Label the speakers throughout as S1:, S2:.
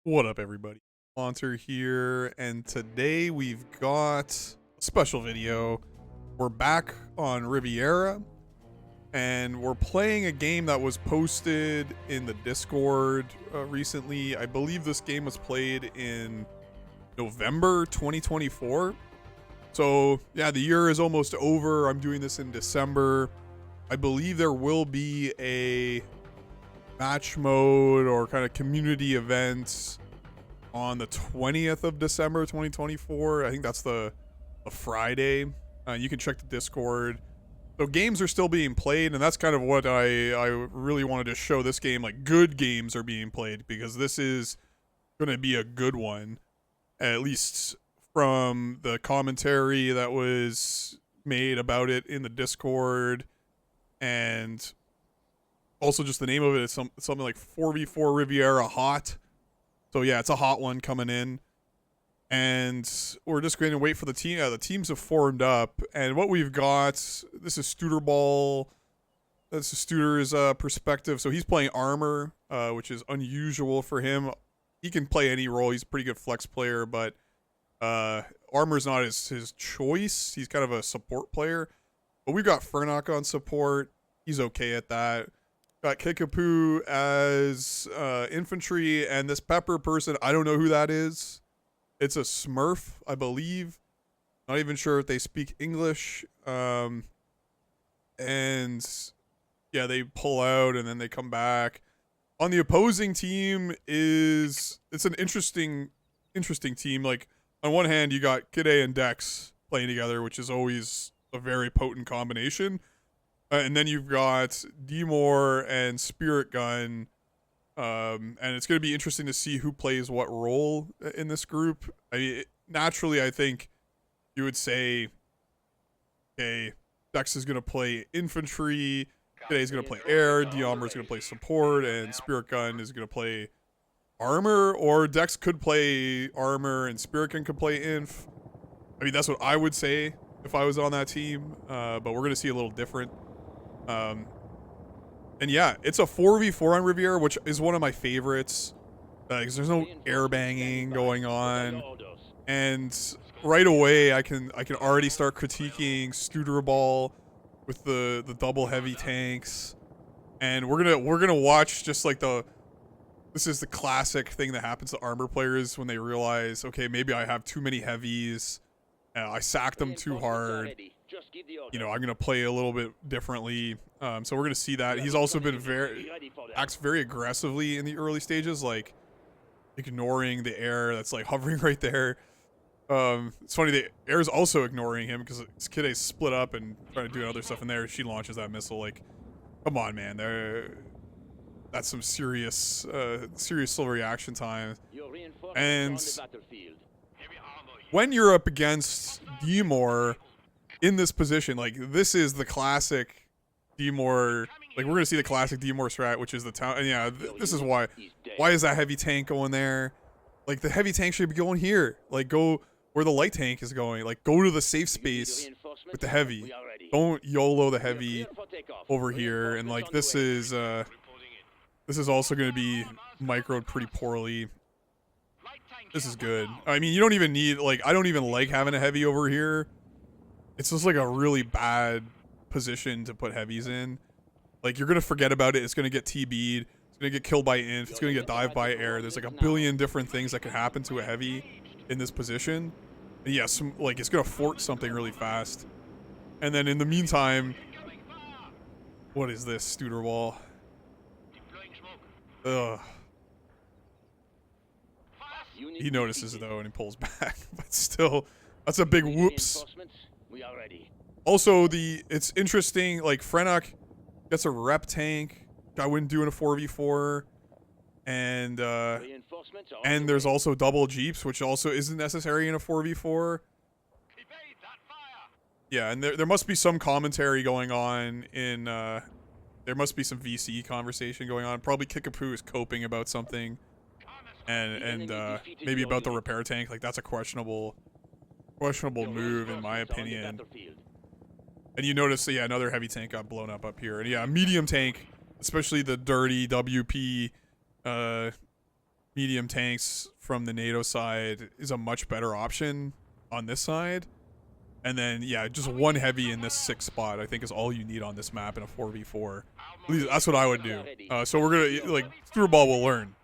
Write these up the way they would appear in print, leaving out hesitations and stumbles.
S1: What up, everybody? Sponsor here, and today we've got a special video. We're back on Riviera, and we're playing a game that was posted in the Discord recently. I believe this game was played in November 2024. So, yeah, the year is almost over. I'm doing this in December. I believe there will be a match mode or kind of community events on the 20th of December 2024. I think that's the Friday. You can check the Discord. So games are still being played, and that's kind of what I really wanted to show this game. Like, good games are being played because this is going to be a good one, at least from the commentary that was made about it in the Discord, and also just the name of it is something like 4v4 Riviera Hot. So yeah, it's a hot one coming in, and we're just going to wait for the team. The teams have formed up, and what we've got. This is Studer Ball. This is Studer's perspective. So he's playing armor, which is unusual for him. He can play any role. He's a pretty good flex player, but armor's not his choice. He's kind of a support player. But we've got Fernock on support. He's okay at that. Got Kickapoo as infantry, and this Pepper person, I don't know who that is. It's a Smurf, I believe. Not even sure if they speak English. And yeah, they pull out and then they come back. On the opposing team it's an interesting team. Like, on one hand, you got Kid A and Dex playing together, which is always a very potent combination. And then you've got D-Moore and Spirit Gun. And it's going to be interesting to see who plays what role in this group. I mean, naturally, I think you would say, okay, Dex is going to play infantry, Today is going to play air, D-Armor is going to play support, and Spirit Gun is going to play armor. Or Dex could play armor and Spirit Gun could play inf. I mean, that's what I would say if I was on that team. But we're going to see a little different. And yeah, it's a 4v4 on Riviera, which is one of my favorites. Because there's no air banging going on, and right away I can already start critiquing Studer Ball with the double heavy tanks, and we're gonna watch just like this is the classic thing that happens to armor players when they realize, okay, maybe I have too many heavies, I sacked them too hard. You know, I'm gonna play a little bit differently. So we're gonna see that. He's also been acts very aggressively in the early stages, like ignoring the air that's like hovering right there. It's funny, the air's also ignoring him because Kid A's split up and trying to do other stuff in there. She launches that missile. Like, come on, man. That's some serious slow reaction time. And when you're up against D-Moore in this position, like, this is the classic D-Moore. Like, we're gonna see the classic D-Moore strat, which is the town. And yeah, this is why. Why is that heavy tank going there? Like, the heavy tank should be going here. Like, go where the light tank is going. Like, go to the safe space with the heavy. Don't YOLO the heavy over here. And like, this is also going to be microed pretty poorly. This is good. I mean, you don't even need, like, I don't even like having a heavy over here. It's just like a really bad position to put heavies in. Like, you're going to forget about it. It's going to get TB'd. It's going to get killed by inf. It's going to get dived by air. There's like a billion different things that can happen to a heavy in this position. And yeah, like, it's going to fort something really fast. And then in the meantime, what is this, Studer Wall? Ugh. He notices it though and he pulls back. But still, that's a big whoops. Also, it's interesting, like, Frennock gets a rep tank. I wouldn't do in a 4v4, and there's also double jeeps, which also isn't necessary in a 4v4. Yeah, and there must be some commentary going on in there must be some VC conversation going on. Probably Kickapoo is coping about something, and maybe about the repair tank. Like, that's a questionable move in my opinion. And you notice, yeah, another heavy tank got blown up here, and yeah, a medium tank, especially the dirty WP medium tanks from the NATO side is a much better option on this side. And then, yeah, just one heavy in this 6th spot, I think, is all you need on this map in a 4v4. At least that's what I would do. So we're going to, like, Studerball will learn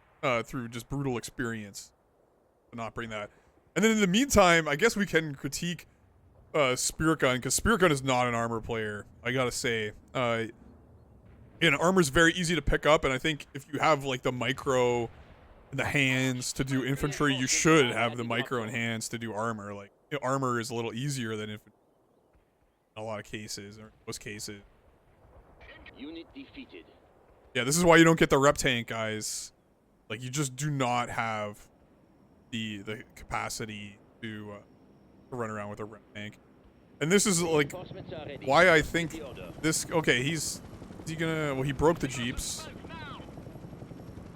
S1: through just brutal experience to not bring that. And then in the meantime, I guess we can critique Spirit Gun, because Spirit Gun is not an armor player, I gotta say. Armor's very easy to pick up, and I think if you have, like, the micro and the hands to do infantry, you should have the micro and hands to do armor. Like, armor is a little easier than infantry in a lot of cases, or most cases.
S2: Unit defeated.
S1: Yeah, this is why you don't get the rep tank, guys. Like, you just do not have the capacity to run around with a rep tank. And this is, like, why I think this... Okay, is he gonna... Well, he broke the Jeeps.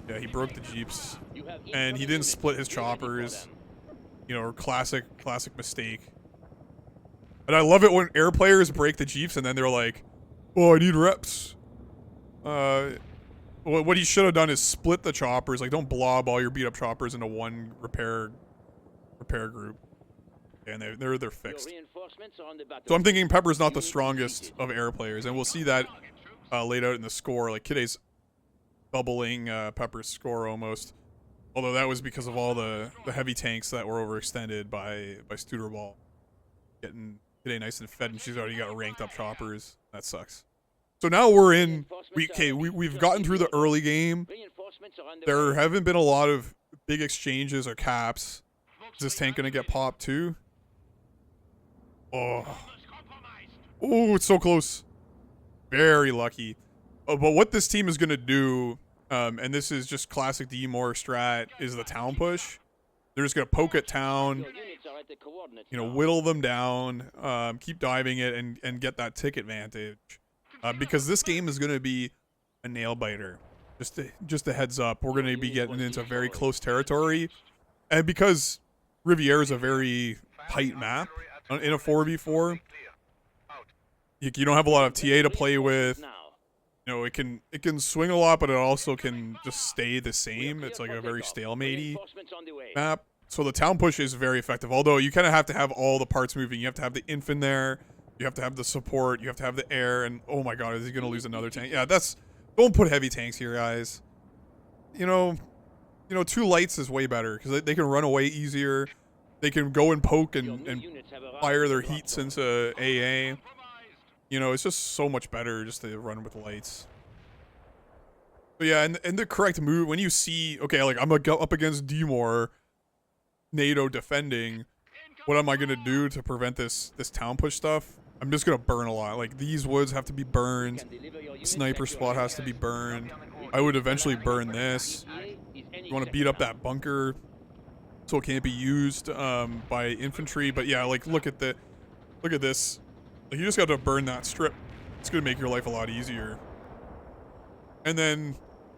S1: Yeah, he broke the Jeeps. And he didn't split his choppers. You know, classic mistake. And I love it when air players break the Jeeps and then they're like, oh, I need reps. What he should have done is split the choppers. Like, don't blob all your beat up choppers into one repair group. And they're fixed. So I'm thinking Pepper's not the strongest of air players, and we'll see that laid out in the score. Like, Kidde's doubling Pepper's score almost. Although that was because of all the heavy tanks that were overextended by Studerball. Getting Kidde nice and fed, and she's already got ranked up choppers. That sucks. So now we're in... We've gotten through the early game. There haven't been a lot of big exchanges or caps. Is this tank going to get popped too? Oh, it's so close. Very lucky. But what this team is going to do, and this is just classic D-More strat, is the town push. They're just going to poke at town, you know, whittle them down, keep diving it, and get that tick advantage. Because this game is going to be a nail-biter. Just a heads up. We're going to be getting into very close territory. And because Riviera is a very tight map in a 4v4, you don't have a lot of TA to play with. You know, it can swing a lot, but it also can just stay the same. It's like a very stalematey map. So the town push is very effective. Although you kind of have to have all the parts moving. You have to have the inf in there. You have to have the support. You have to have the air. And oh my god, is he going to lose another tank? Yeah, don't put heavy tanks here, guys. You know, 2 lights is way better because they can run away easier. They can go and poke and fire their heats into AA. You know, it's just so much better just to run with lights. So yeah, and the correct move, when you see, okay, like, I'm up against D-More, NATO defending, what am I going to do to prevent this town push stuff? I'm just going to burn a lot. Like, these woods have to be burned. Sniper spot has to be burned. I would eventually burn this. You want to beat up that bunker so it can't be used by infantry. But yeah, like, look at this. Like, you just got to burn that strip. It's going to make your life a lot easier. And then,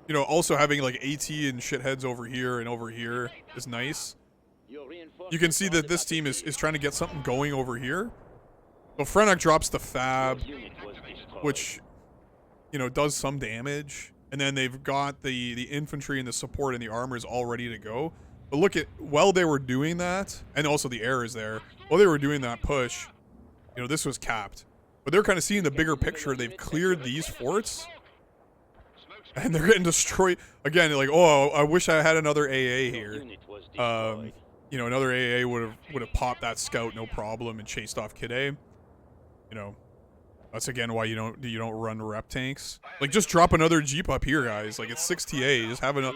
S1: you know, also having, like, AT and shitheads over here and over here is nice. You can see that this team is trying to get something going over here. So Frenak drops the Fab, which, you know, does some damage. And then they've got the infantry and the support and the armors all ready to go. But look at, while they were doing that, and also the air is there, while they were doing that push, you know, this was capped. But they're kind of seeing the bigger picture. They've cleared these forts. And they're getting destroyed. Again, like, oh, I wish I had another AA here. You know, another AA would have popped that scout no problem and chased off Kidde. You know, that's again why you don't run rep tanks. Like, just drop another Jeep up here, guys. Like, it's 6 TA. Just have a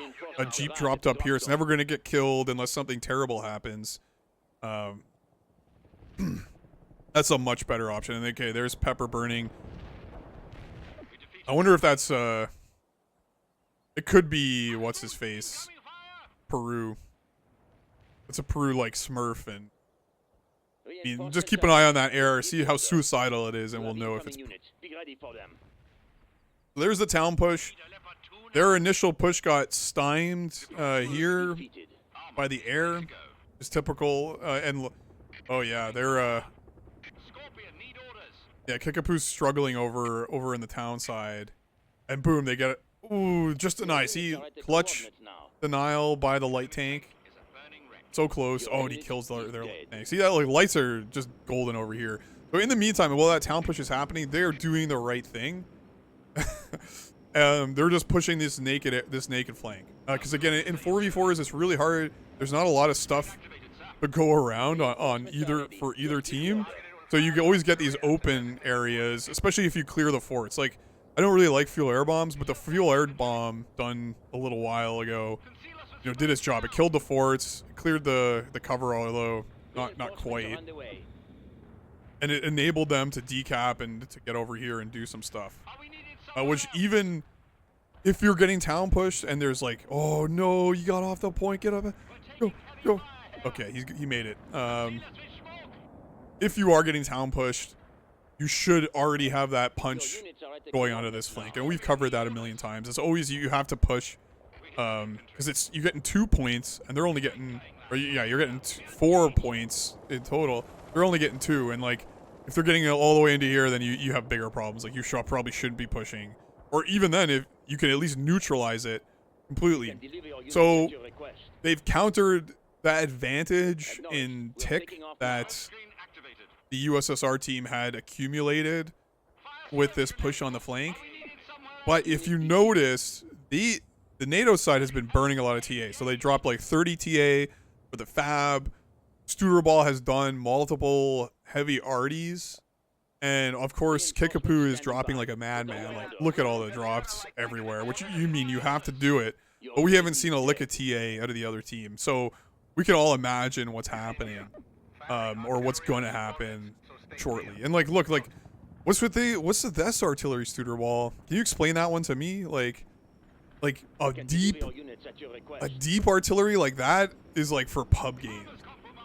S1: Jeep dropped up here. It's never going to get killed unless something terrible happens. That's a much better option. And okay, there's Pepper burning. I wonder if that's it could be what's his face, Peru. It's a Peru like Smurf, and I mean, just keep an eye on that air, see how suicidal it is, and we'll know if it's. There's the town push. Their initial push got stymied here by the air. It's typical, and oh yeah, they're yeah, Kickapoo's struggling over in the town side, and boom, they get it. Ooh, just a nice. He clutch denial by the light tank. So close. Oh, and he kills their light tank. See that? Like, lights are just golden over here. So in the meantime, while that town push is happening, they're doing the right thing. They're just pushing this naked flank. Because again, in 4v4s, it's really hard. There's not a lot of stuff to go around on either team. So you always get these open areas, especially if you clear the forts. Like, I don't really like fuel air bombs, but the fuel air bomb done a little while ago, did its job. It killed the forts, it cleared the cover, although not quite. And it enabled them to decap and to get over here and do some stuff. Which even if you're getting town pushed and there's like, oh no, you got off the point, get up, go. Okay, he made it. If you are getting town pushed, you should already have that punch going onto this flank, and we've covered that a million times. It's always you have to push, because you're getting 2 points, and they're only getting, you're getting 4 points in total. They're only getting 2, and like if they're getting all the way into here, then you have bigger problems. Like you probably shouldn't be pushing, or even then, if you can at least neutralize it completely. So they've countered that advantage in tick that the USSR team had accumulated with this push on the flank. But if you notice, the NATO side has been burning a lot of TA. So they dropped like 30 TA for the Fab. Studerball has done multiple heavy arties. And of course, Kickapoo is dropping like a madman. Like, look at all the drops everywhere, which you mean you have to do it. But we haven't seen a lick of TA out of the other team. So we can all imagine what's happening. Or what's going to happen shortly. And like, look, like, what's this artillery Studerball? Can you explain that one to me? Like a deep artillery like that is like for pub games.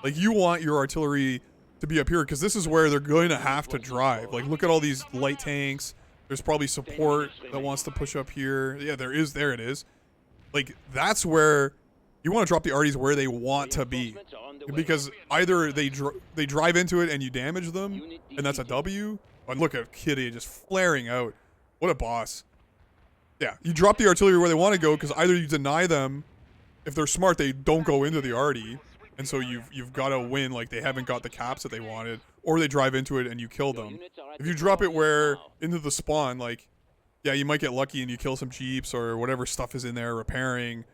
S1: Like, you want your artillery to be up here because this is where they're going to have to drive. Like, look at all these light tanks. There's probably support that wants to push up here. Yeah, there it is. Like, that's where you want to drop the arties where they want to be, because either they drive into it and you damage them, and that's a W. But look at Kitty just flaring out. What a boss. Yeah, you drop the artillery where they want to go, because either you deny them. If they're smart, they don't go into the arty, and so you've got to win. Like, they haven't got the caps that they wanted, or they drive into it and you kill them. If you drop it where into the spawn, like, yeah, you might get lucky and you kill some jeeps or whatever stuff is in there repairing,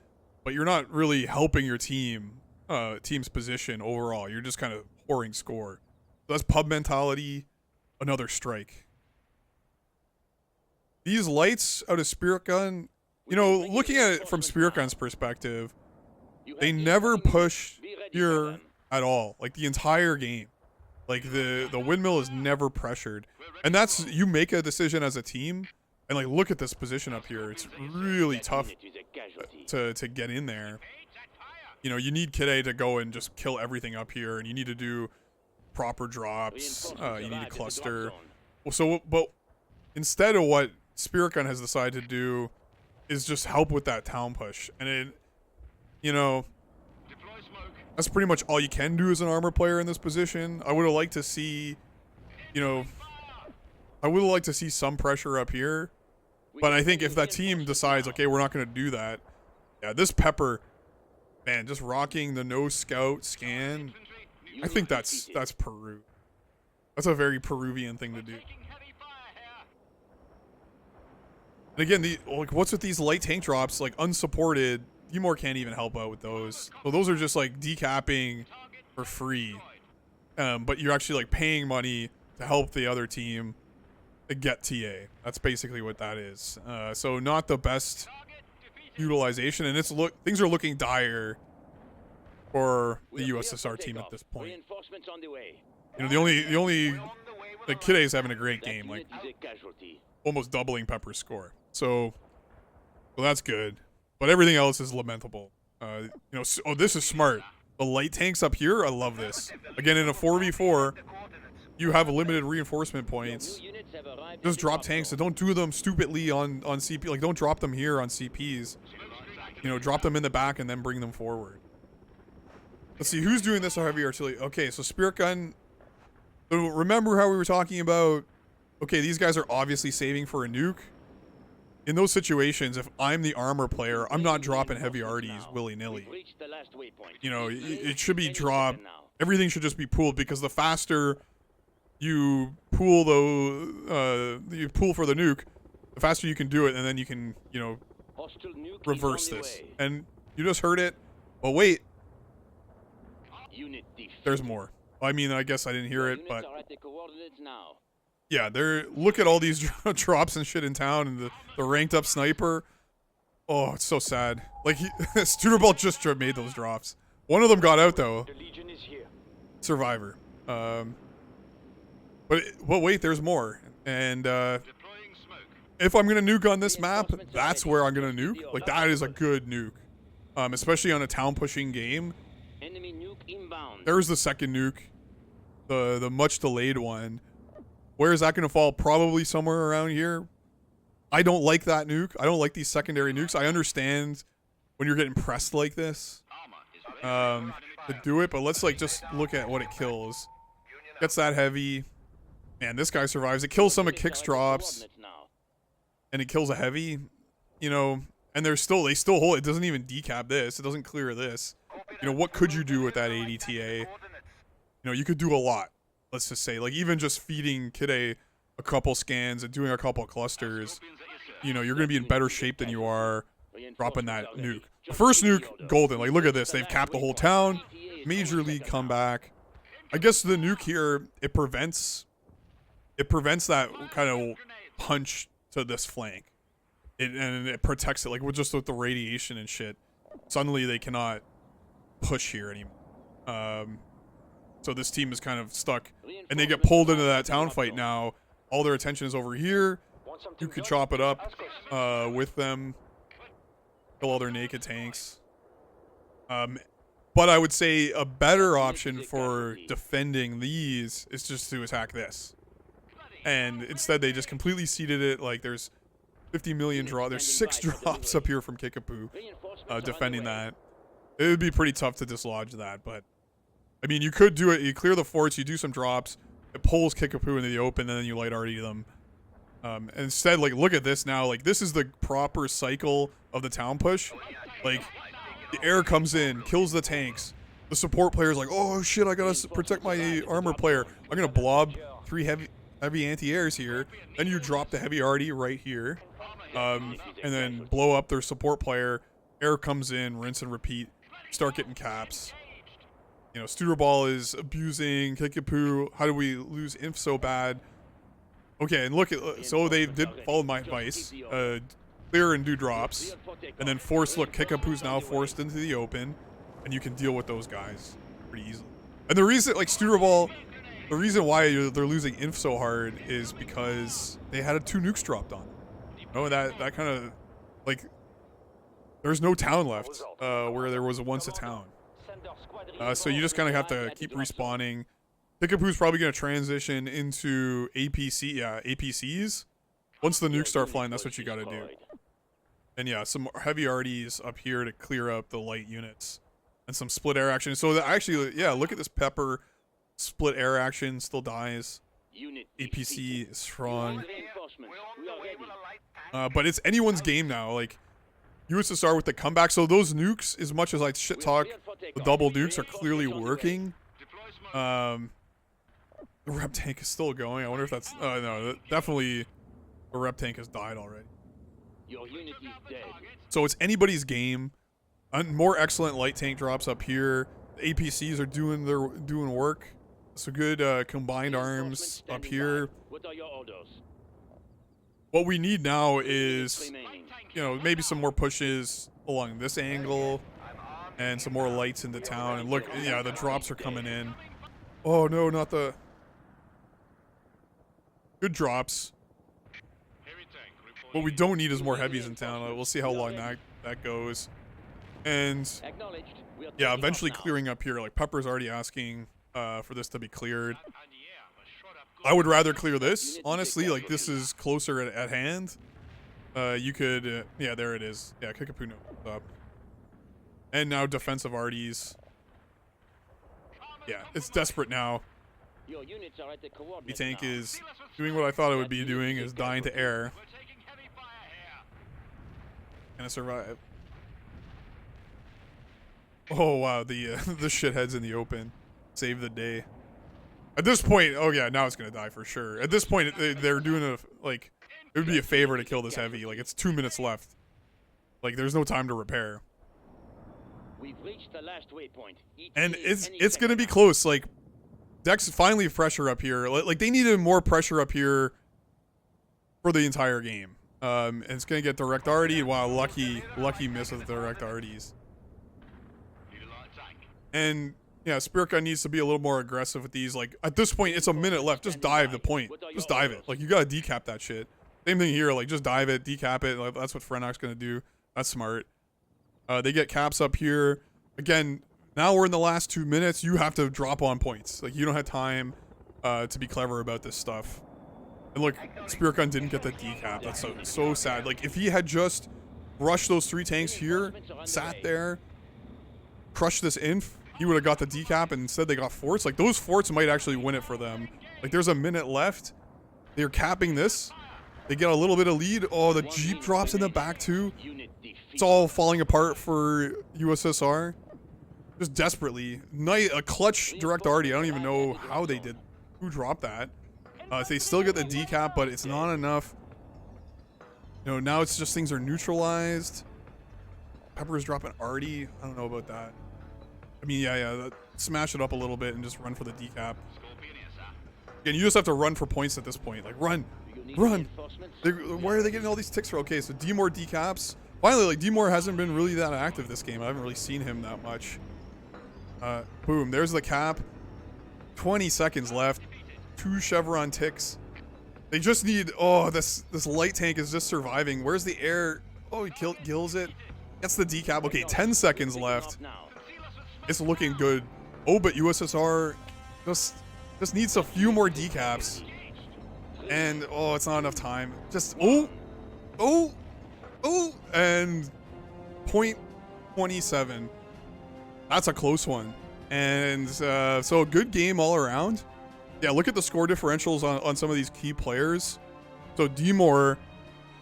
S1: but you're not really helping your team's position overall. You're just kind of whoring score. So that's pub mentality. Another strike. These lights out of Spirit Gun, looking at it from Spirit Gun's perspective, they never push here at all. Like, the entire game. Like, the windmill is never pressured. And that's, you make a decision as a team. And like, look at this position up here. It's really tough to get in there. You need Kide to go and just kill everything up here, and you need to do proper drops. You need to cluster. But instead of what Spirit Gun has decided to do is just help with that town push. And that's pretty much all you can do as an armor player in this position. I would have liked to see, some pressure up here. But I think if that team decides, okay, we're not going to do that. Yeah, this Pepper, man, just rocking the no scout scan. I think that's Peru. That's a very Peruvian thing to do. And again, what's with these light tank drops? Like, unsupported, Timor can't even help out with those. So those are just like decapping for free. But you're actually like paying money to help the other team get TA. That's basically what that is. So not the best utilization, and things are looking dire for the USSR team at this point. The only like, Kide's having a great game, like almost doubling Pepper's score. So that's good. But everything else is lamentable. This is smart. The light tanks up here, I love this. Again, in a 4v4, you have limited reinforcement points. Just drop tanks, and don't do them stupidly on CP. Like, don't drop them here on CPs. Drop them in the back and then bring them forward. Let's see, who's doing this heavy artillery? Okay, so Spirit Gun. So remember how we were talking about, okay, these guys are obviously saving for a nuke. in those situations, if I'm the armor player, I'm not dropping heavy arties willy-nilly.
S2: We've reached the last waypoint.
S1: You know,
S2: Easy.
S1: it should be
S2: 10
S1: dropped.
S2: seconds now.
S1: Everything should just be pooled, because the faster you pool you pool for the nuke, the faster you can do it, and then you can, you know,
S2: Hostile nuke is
S1: reverse
S2: on the
S1: this.
S2: way.
S1: And you just heard it. But wait,
S2: Unit defeated.
S1: there's more. I mean, I guess I didn't hear
S2: Your
S1: it,
S2: units
S1: but
S2: are at the coordinates now.
S1: yeah, look at all these drops and shit in town, and the ranked up sniper. Oh, it's so sad. Like, Studerball just made those drops. One of them got out though.
S2: The Legion is here.
S1: Survivor. But wait, there's more. And if I'm gonna nuke on this map, that's where I'm gonna nuke. Like, that is a good nuke. Especially on a town pushing game.
S2: Enemy nuke inbound.
S1: There's the second nuke, the much delayed one. Where is that gonna fall? Probably somewhere around here. I don't like that nuke. I don't like these secondary nukes. I understand when you're getting pressed like this to do it, but let's like just look at what it kills. Gets that heavy. Man, this guy survives. It kills some of Kick's drops, and it kills a heavy. You know, and they still hold. It doesn't even decap this. It doesn't clear this. You know, what could you do with that ADTA? You know, you could do a lot. Let's just say, like, even just feeding Kide a couple scans and doing a couple clusters, you know, you're going to be in better shape than you are dropping that nuke. The first nuke, golden. Like, look at this. They've capped the whole town. Major league comeback. I guess the nuke here, it prevents that kind of punch to this flank. And it protects it, like, with the radiation and shit. Suddenly they cannot push here anymore. So this team is kind of stuck, and they get pulled into that town fight now. All their attention is over here. You could chop it up with them, kill all their naked tanks. But I would say a better option for defending these is just to attack this. And instead they just completely seeded it. Like, there's 50 million draw. There's 6 drops up here from Kickapoo defending that. It would be pretty tough to dislodge that, but I mean, you could do it. You clear the forts, you do some drops, it pulls Kickapoo into the open, and then you light arty them. Instead, like, look at this now. Like, this is the proper cycle of the town push. Like, the air comes in, kills the tanks. The support player's like, oh shit, I gotta protect my armor player. I'm gonna blob 3 heavy anti-airs here. Then you drop the heavy arty right here, and then blow up their support player. Air comes in, rinse and repeat. Start getting caps. You know, Studerball is abusing Kickapoo. How do we lose Inf so bad? Okay, and look at, so they did follow my advice. Clear and do drops. And then force, look, Kickapoo's now forced into the open. And you can deal with those guys pretty easily. And the reason, like, Studerball, the reason why they're losing Inf so hard is because they had 2 nukes dropped on them. You know, that kind of, like, there's no town left where there was once a town. So you just kind of have to keep respawning. Kickapoo's probably going to transition into APCs. Once the nukes start flying, that's what you got to do. And yeah, some heavy arties up here to clear up the light units. And some split air action. So that actually, yeah, look at this Pepper. Split air action, still dies. APC is strong. But it's anyone's game now. Like, USSR with the comeback. So those nukes, as much as I shit talk, the double nukes are clearly working. The rep tank is still going. I wonder if that's... no, definitely the rep tank has died already. So it's anybody's game. More excellent light tank drops up here. The APCs are doing work. So good combined arms up here. What we need now is, you know, maybe some more pushes along this angle and some more lights into town. And look, yeah, the drops are coming in. Oh no, not the good drops. What we don't need is more heavies in town. We'll see how long that goes. And yeah, eventually clearing up here. Like, Pepper's already asking for this to be cleared. I would rather clear this, honestly. Like, this is closer at hand. You could, yeah, there it is. Yeah, Kickapoo no up. And now defensive arties. Yeah, it's desperate now. The tank is doing what I thought it would be doing, is dying to air. Can I survive? Oh wow, the the shitheads in the open save the day. At this point, oh yeah, now it's gonna die for sure. At this point, they're doing a like, it would be a favor to kill this heavy. Like it's 2 minutes left. Like there's no time to repair.
S2: We've reached the last waypoint.
S1: And it's gonna be close. Like Dex finally pressure up here. Like they needed more pressure up here for the entire game. And it's gonna get direct RD. Wow, lucky miss with direct RDs. And yeah, Spirit Gun needs to be a little more aggressive with these. Like at this point, it's a minute left. Just dive the point. Just dive it. Like you gotta decap that shit. Same thing here. Like just dive it, decap it. Like, that's what Frenok's gonna do. That's smart. They get caps up here. Again, now we're in the last 2 minutes. You have to drop on points. Like you don't have time to be clever about this stuff. And look, Spirit Gun didn't get the decap. That's so sad. Like if he had just rushed those 3 tanks here, sat there, crushed this inf, he would have got the decap, and instead they got forts. Like those forts might actually win it for them. Like there's a minute left. They're capping this. They get a little bit of lead. Oh, the Jeep drops in the back too. It's all falling apart for USSR. Just desperately. A clutch direct RD. I don't even know how they did. Who dropped that? They still get the decap, but it's not enough. You know, now it's just things are neutralized. Pepper's dropping RD. I don't know about that. I mean, yeah. Smash it up a little bit and just run for the decap. Again, you just have to run for points at this point. Like, run. Why are they getting all these ticks for? Okay, so D-More decaps. Finally, like, D-More hasn't been really that active this game. I haven't really seen him that much. Boom, there's the cap. 20 seconds left. 2 Chevron ticks. They just need, oh, this light tank is just surviving. Where's the air? Oh, he kills it. Gets the decap. Okay, 10 seconds left. It's looking good. Oh, but USSR just needs a few more decaps. And, oh, it's not enough time. Just, and point 27. That's a close one. And so a good game all around. Yeah, look at the score differentials on some of these key players. So D-More,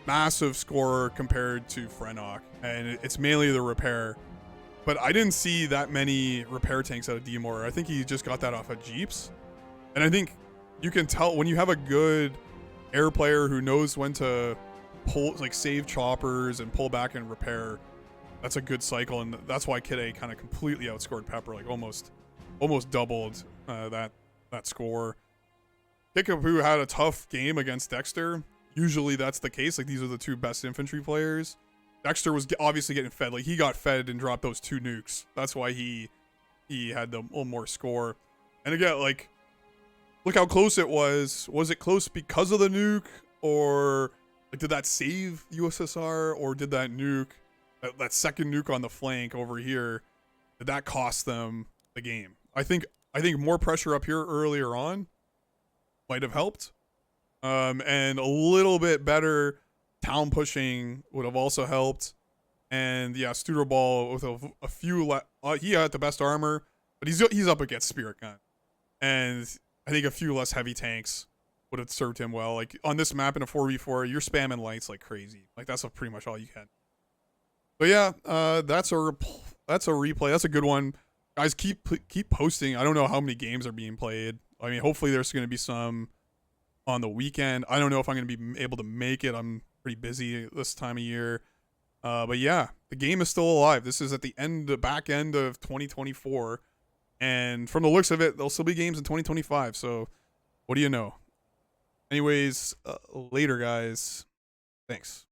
S1: massive score compared to Frenok. And it's mainly the repair. But I didn't see that many repair tanks out of D-More. I think he just got that off of Jeeps. And I think you can tell when you have a good air player who knows when to pull, like save choppers and pull back and repair. That's a good cycle, and that's why Kid A kind of completely outscored Pepper, like almost doubled that score. Kickapoo had a tough game against Dexter. Usually that's the case. Like these are the 2 best infantry players. Dexter was obviously getting fed. Like he got fed and dropped those 2 nukes. That's why he had the little more score. And again, like, look how close it was. Was it close because of the nuke, or like did that save USSR, or did that nuke, that second nuke on the flank over here, did that cost them the game? I think more pressure up here earlier on might have helped, and a little bit better town pushing would have also helped. And yeah, Studerball with a few he had the best armor, but he's up against Spirit Gun, and I think a few less heavy tanks would have served him well. Like on this map in a 4v4, you're spamming lights like crazy. Like that's pretty much all you can. But yeah, that's a replay. That's a good one, guys. Keep posting. I don't know how many games are being played. I mean, hopefully there's going to be some on the weekend. I don't know if I'm going to be able to make it. I'm pretty busy this time of year. But yeah, the game is still alive. This is at the back end of 2024. And from the looks of it, there'll still be games in 2025. So what do you know? Anyways, later, guys. Thanks.